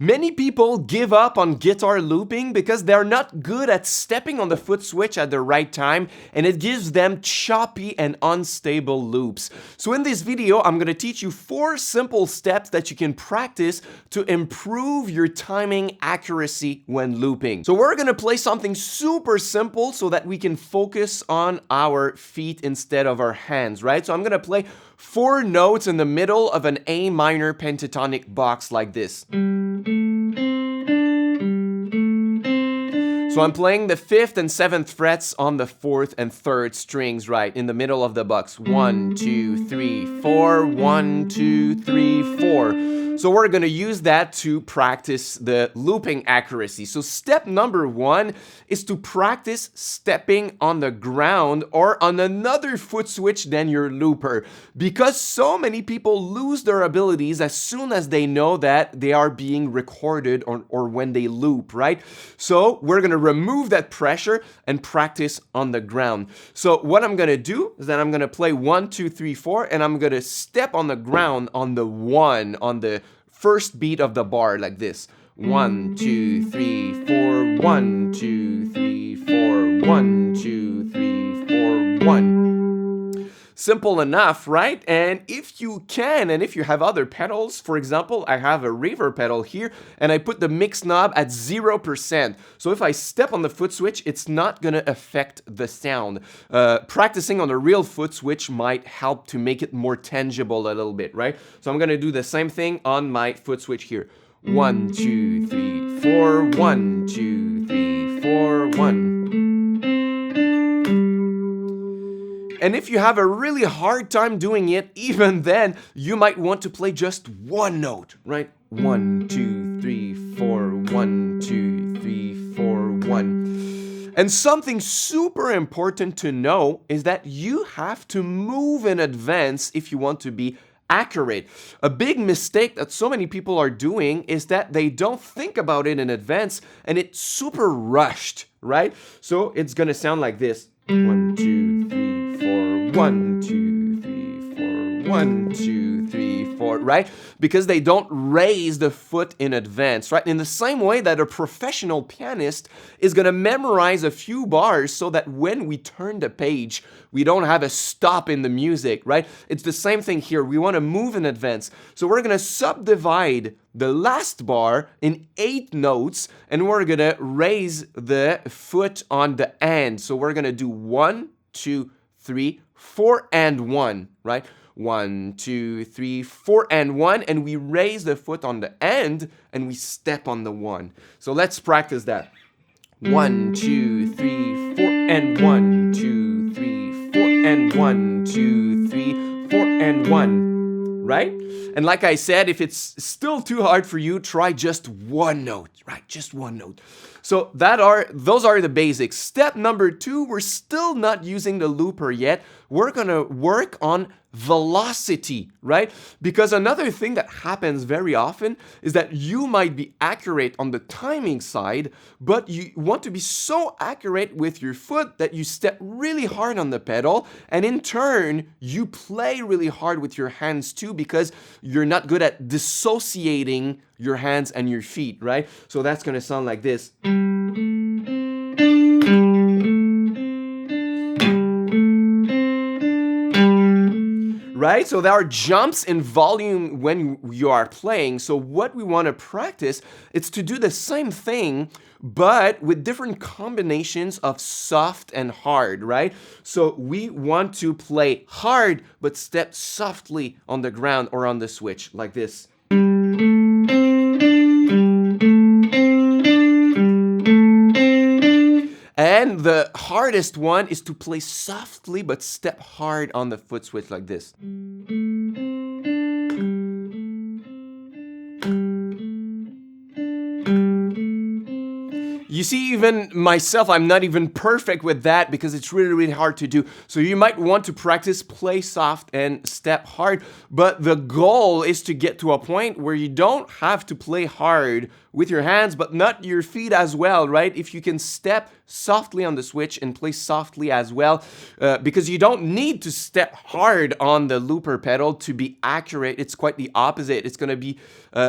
Many people give up on guitar looping because they're not good at stepping on the foot switch at the right time, and it gives them choppy and unstable loops. So in this video, I'm going to teach you 4 simple steps that you can practice to improve your timing accuracy when looping. So we're going to play something super simple so that we can focus on our feet instead of our hands, right? So I'm going to play 4 notes in the middle of an A minor pentatonic box like this. So I'm playing the 5th and 7th frets on the 4th and 3rd strings, right, in the middle of the box. 1, 2, 3, 4, 1, 2, 3, 4. So we're going to use that to practice the looping accuracy. So step number 1 is to practice stepping on the ground or on another foot switch than your looper. Because so many people lose their abilities as soon as they know that they are being recorded or when they loop, right? So we're going to remove that pressure and practice on the ground. So what I'm going to do is that I'm going to play 1, 2, 3, 4, and I'm going to step on the ground on the 1, on the first beat of the bar like this. 1, 2, 3, 4, 1, 2, 3, 4, 1, 2, 3, 4, 1. Simple enough, right? And if you can, and if you have other pedals, for example, I have a reverb pedal here, and I put the mix knob at 0%. So if I step on the foot switch, it's not gonna affect the sound. Practicing on a real foot switch might help to make it more tangible a little bit, right? So I'm gonna do the same thing on my foot switch here. 1, 2, 3, 4, 1, 2, 3, 4, 1. And if you have a really hard time doing it, even then, you might want to play just one note, right? 1, 2, 3, 4, 1, 2, 3, 4, 1. And something super important to know is that you have to move in advance if you want to be accurate. A big mistake that so many people are doing is that they don't think about it in advance and it's super rushed, right? So it's gonna sound like this. 1, 2, 3, 4, 1, 2, 3, 4, 1, 2, 3, 4, right? Because they don't raise the foot in advance, right? In the same way that a professional pianist is gonna memorize a few bars so that when we turn the page, we don't have a stop in the music, right? It's the same thing here. We wanna move in advance. So we're gonna subdivide the last bar in 8 notes, and we're gonna raise the foot on the end. So we're gonna do 1, 2, 3, 4, and 1, right? 1, 2, 3, 4, and 1, and we raise the foot on the end, and we step on the 1. So let's practice that. 1, 2, 3, 4, and 1, 2, 3, 4, and 1, 2, 3, 4, and 1. Right? And like I said, if it's still too hard for you, try just one note, right? Just one note. So those are the basics. Step number 2, we're still not using the looper yet. We're gonna work on velocity, right? Because another thing that happens very often is that you might be accurate on the timing side, but you want to be so accurate with your foot that you step really hard on the pedal, and in turn, you play really hard with your hands too because you're not good at dissociating your hands and your feet, right? So that's gonna sound like this. Right? So there are jumps in volume when you are playing. So what we want to practice is to do the same thing, but with different combinations of soft and hard, right? So we want to play hard, but step softly on the ground or on the switch, like this. And the hardest one is to play softly but step hard on the foot switch like this. You see, even myself, I'm not even perfect with that because it's really, really hard to do. So you might want to practice play soft and step hard, but the goal is to get to a point where you don't have to play hard with your hands, but not your feet as well, right? If you can step softly on the switch and play softly as well, because you don't need to step hard on the looper pedal to be accurate. It's quite the opposite. It's gonna be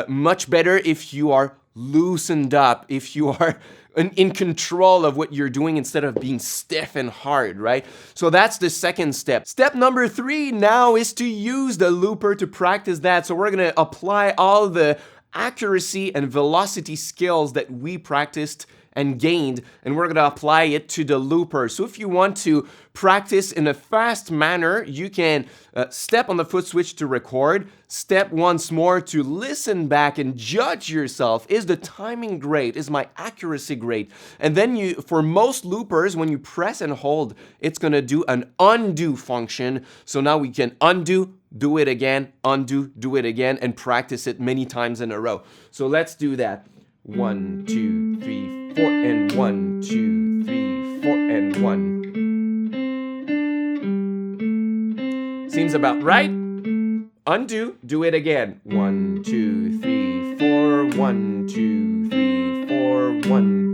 much better if you are loosened up, if you are in control of what you're doing instead of being stiff and hard, right? So that's the second step. Step number 3 now is to use the looper to practice that. So we're gonna apply all the accuracy and velocity skills that we practiced and gained, and we're gonna apply it to the looper. So if you want to practice in a fast manner, you can step on the foot switch to record, step once more to listen back and judge yourself. Is the timing great? Is my accuracy great? And then for most loopers, when you press and hold, it's gonna do an undo function. So now we can undo, do it again, undo, do it again, and practice it many times in a row. So let's do that. 1, 2, 3, 4, and 1, 2, 3, 4, and 1. Seems about right. Undo, do it again. 1, 2, 3, 4, 1, 2, 3, 4, 1.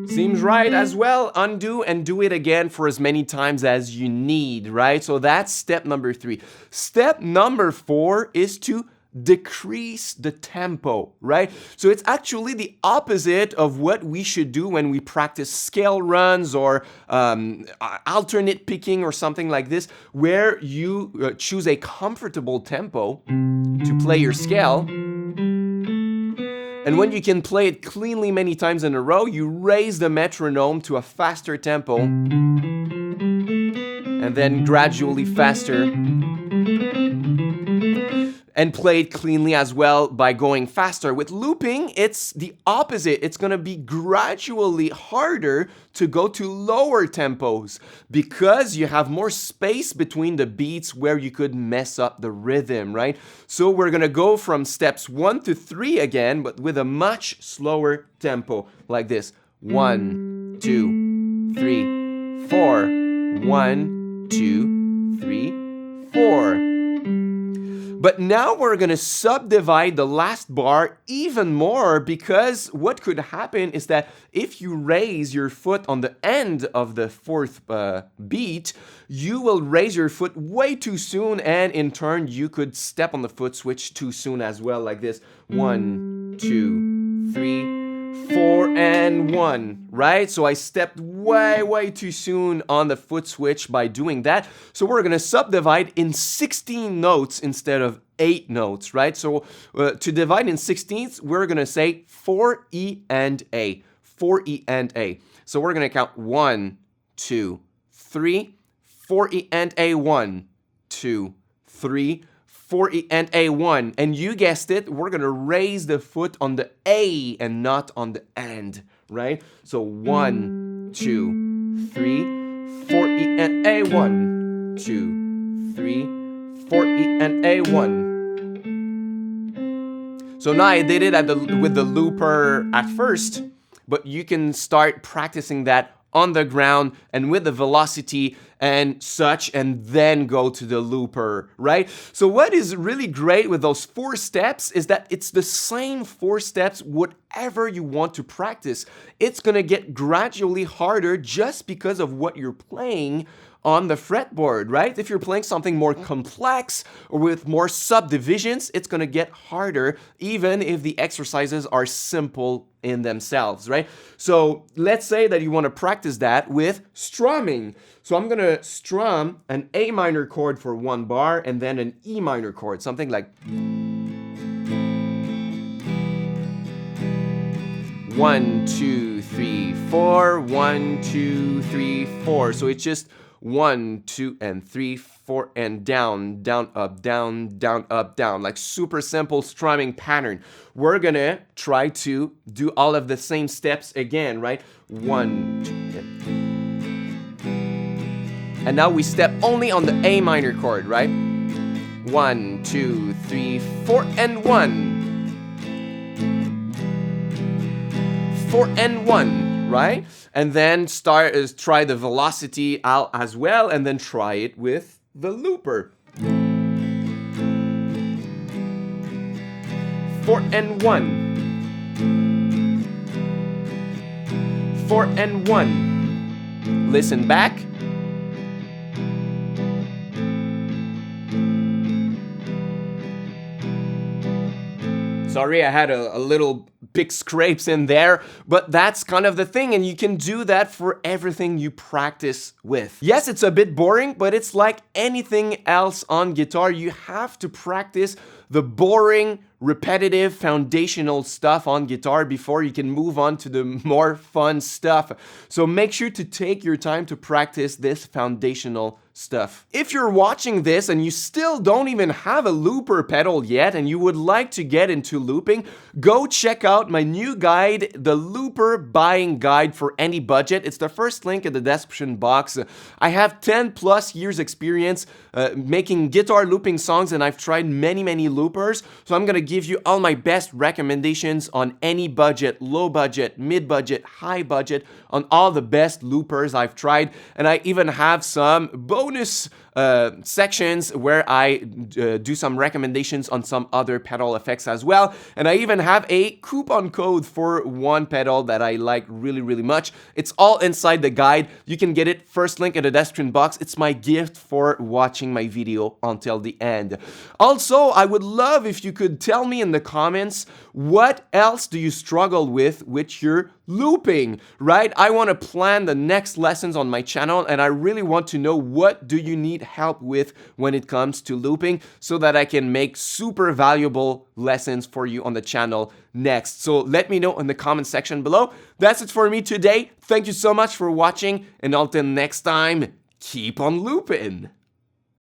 Seems right as well. Undo and do it again for as many times as you need, right? So that's step number 3. Step number 4 is to decrease the tempo, right? So it's actually the opposite of what we should do when we practice scale runs or alternate picking or something like this, where you choose a comfortable tempo to play your scale. And when you can play it cleanly many times in a row, you raise the metronome to a faster tempo and then gradually faster, and play it cleanly as well by going faster. With looping, it's the opposite. It's gonna be gradually harder to go to lower tempos because you have more space between the beats where you could mess up the rhythm, right? So we're gonna go from steps 1 to 3 again, but with a much slower tempo, like this. 1, 2, 3, 4. 1, 2, 3, 4. But now we're gonna subdivide the last bar even more, because what could happen is that if you raise your foot on the end of the 4th beat, you will raise your foot way too soon, and in turn you could step on the foot switch too soon as well, like this. 1, 2, 3, 4, and 1, right? So I stepped way too soon on the foot switch by doing that. So we're gonna subdivide in 16 notes instead of 8 notes, right? So to divide in 16ths, we're gonna say 4 E and A, 4 E and A. So we're gonna count 1, 2, 3, 4 E and A, 1, 2, 3, 4 E and A1, and you guessed it, we're gonna raise the foot on the A and not on the end, right? So 1, 2, 3, 4 E and A1, 2, 3, 4 E and A1. So now I did it with the looper at first, but you can start practicing that on the ground and with the velocity and such, and then go to the looper, right? So what is really great with those 4 steps is that it's the same 4 steps whatever you want to practice. It's gonna get gradually harder just because of what you're playing on the fretboard, right? If you're playing something more complex or with more subdivisions, it's gonna get harder even if the exercises are simple in themselves, right? So let's say that you want to practice that with strumming. So I'm gonna strum an A minor chord for 1 bar and then an E minor chord, something like 1, 2, 3, 4, 1, 2, 3, 4. So it's just 1, 2, and 3, 4, and down, down, up, down, up, down, like super simple strumming pattern. We're gonna try to do all of the same steps again, right? 1, 2, and now we step only on the A minor chord, right? 1, 2, 3, 4, and 1. 4 and 1, right? And then try the velocity out as well, and then try it with the looper. 4 and 1. 4 and 1. Listen back. Sorry, I had a little big scrapes in there, but that's kind of the thing, and you can do that for everything you practice with. Yes, it's a bit boring, but it's like anything else on guitar. You have to practice the boring, repetitive, foundational stuff on guitar before you can move on to the more fun stuff. So make sure to take your time to practice this foundational stuff. If you're watching this and you still don't even have a looper pedal yet and you would like to get into looping, go check out my new guide, the Looper Buying Guide for Any Budget. It's the first link in the description box. I have 10 plus years experience making guitar looping songs, and I've tried many loopers. So I'm gonna give you all my best recommendations on any budget, low budget, mid budget, high budget, on all the best loopers I've tried. And I even have some bonus sections where I do some recommendations on some other pedal effects as well. And I even have a coupon code for one pedal that I like really much. It's all inside the guide. You can get it, first link in the description box. It's my gift for watching my video until the end. Also, I would love if you could tell me in the comments, what else do you struggle with your looping, right? I want to plan the next lessons on my channel, and I really want to know, what do you need help with when it comes to looping, so that I can make super valuable lessons for you on the channel next. So let me know in the comment section below. That's it for me today. Thank you so much for watching, and until next time, keep on looping.